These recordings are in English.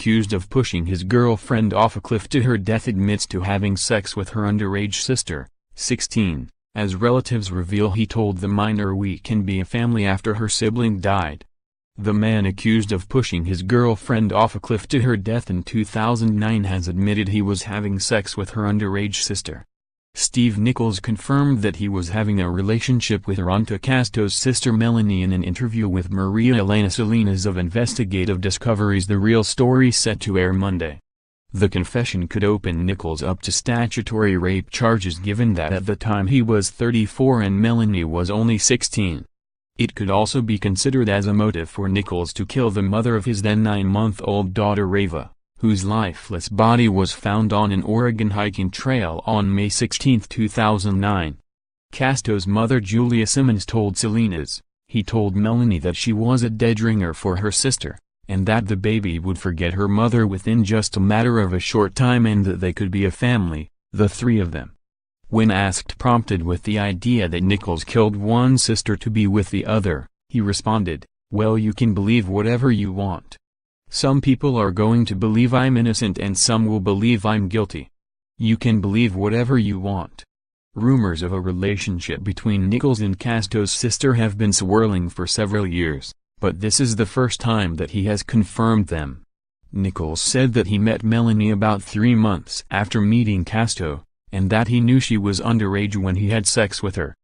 accused of pushing his girlfriend off a cliff to her death, admits to having sex with her underage sister, 16. As relatives reveal, he told the minor we can be a family after her sibling died. The man accused of pushing his girlfriend off a cliff to her death in 2009 has admitted he was having sex with her underage sister. Steve Nichols confirmed that he was having a relationship with Rhonda Casto's sister Melanie in an interview with Maria Elena Salinas of Investigative Discovery's The Real Story, set to air Monday. The confession could open Nichols up to statutory rape charges, given that at the time he was 34 and Melanie was only 16. It could also be considered as a motive for Nichols to kill the mother of his then 9-month-old daughter Rava, whose lifeless body was found on an Oregon hiking trail on May 16, 2009. Casto's mother Julia Simmons told Salinas, "He told Melanie that she was a dead ringer for her sister, and that the baby would forget her mother within just a matter of a short time and that they could be a family, the three of them." When asked, prompted with the idea that Nichols killed one sister to be with the other, he responded, "Well, you can believe whatever you want. Some people are going to believe I'm innocent and some will believe I'm guilty. You can believe whatever you want." Rumors of a relationship between Nichols and Casto's sister have been swirling for several years, but this is the first time that he has confirmed them. Nichols said that he met Melanie about 3 months after meeting Casto, and that he knew she was underage when he had sex with her.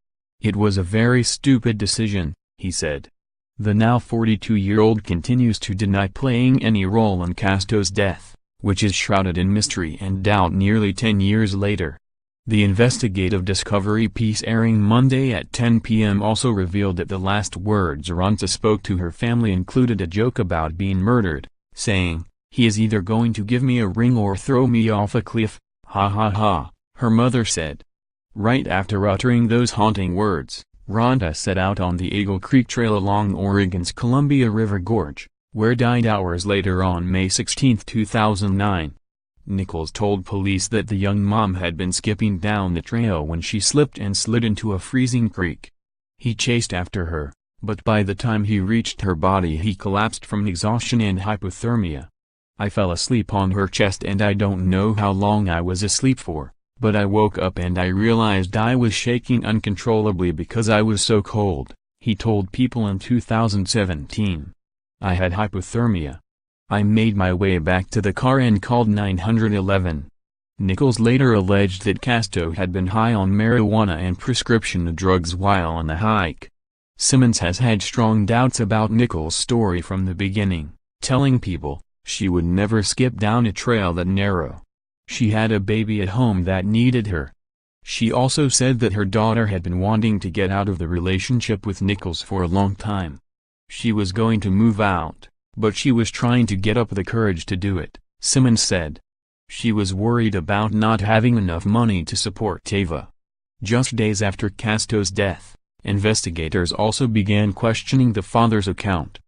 "It was a very stupid decision," he said. The now 42-year-old continues to deny playing any role in Casto's death, which is shrouded in mystery and doubt nearly 10 years later. The Investigative Discovery piece airing Monday at 10 p.m. also revealed that the last words Rhonda spoke to her family included a joke about being murdered, saying, "He is either going to give me a ring or throw me off a cliff, ha ha ha," her mother said. Right after uttering those haunting words, Rhonda set out on the Eagle Creek Trail along Oregon's Columbia River Gorge, where died hours later on May 16, 2009. Nichols told police that the young mom had been skipping down the trail when she slipped and slid into a freezing creek. He chased after her, but by the time he reached her body he collapsed from exhaustion and hypothermia. "I fell asleep on her chest and I don't know how long I was asleep for. But I woke up and I realized I was shaking uncontrollably because I was so cold," he told People in 2017. "I had hypothermia. I made my way back to the car and called 911. Nichols later alleged that Casto had been high on marijuana and prescription drugs while on the hike. Simmons has had strong doubts about Nichols' story from the beginning, telling People, "She would never skip down a trail that narrow. She had a baby at home that needed her." She also said that her daughter had been wanting to get out of the relationship with Nichols for a long time. She was going to move out, but she was trying to get up the courage to do it, Simmons said. She was worried about not having enough money to support Tava. Just days after Casto's death, investigators also began questioning the father's account.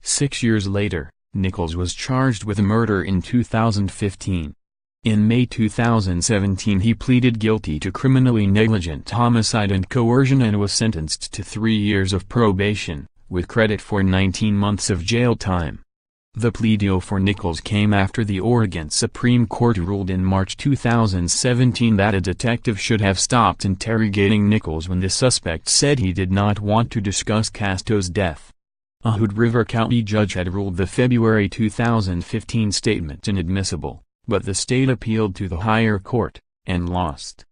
6 years later, Nichols was charged with murder in 2015. In May 2017 he pleaded guilty to criminally negligent homicide and coercion and was sentenced to 3 years of probation, with credit for 19 months of jail time. The plea deal for Nichols came after the Oregon Supreme Court ruled in March 2017 that a detective should have stopped interrogating Nichols when the suspect said he did not want to discuss Casto's death. A Hood River County judge had ruled the February 2015 statement inadmissible, but the state appealed to the higher court, and lost.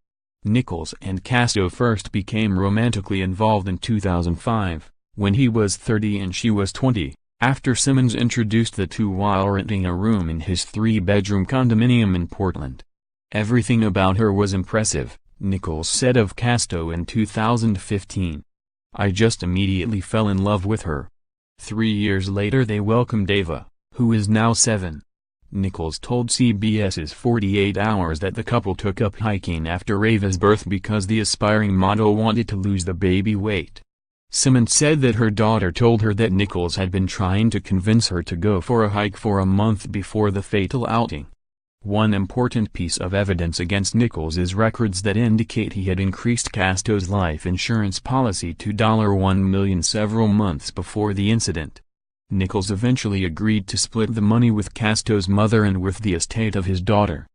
Nichols and Casto first became romantically involved in 2005, when he was 30 and she was 20, after Simmons introduced the two while renting a room in his 3-bedroom condominium in Portland. "Everything about her was impressive," Nichols said of Casto in 2015. "I just immediately fell in love with her." 3 years later they welcomed Ava, who is now 7. Nichols told CBS's 48 Hours that the couple took up hiking after Rava's birth because the aspiring model wanted to lose the baby weight. Simmons said that her daughter told her that Nichols had been trying to convince her to go for a hike for a month before the fatal outing. One important piece of evidence against Nichols is records that indicate he had increased Casto's life insurance policy to $1 million several months before the incident. Nichols eventually agreed to split the money with Casto's mother and with the estate of his daughter.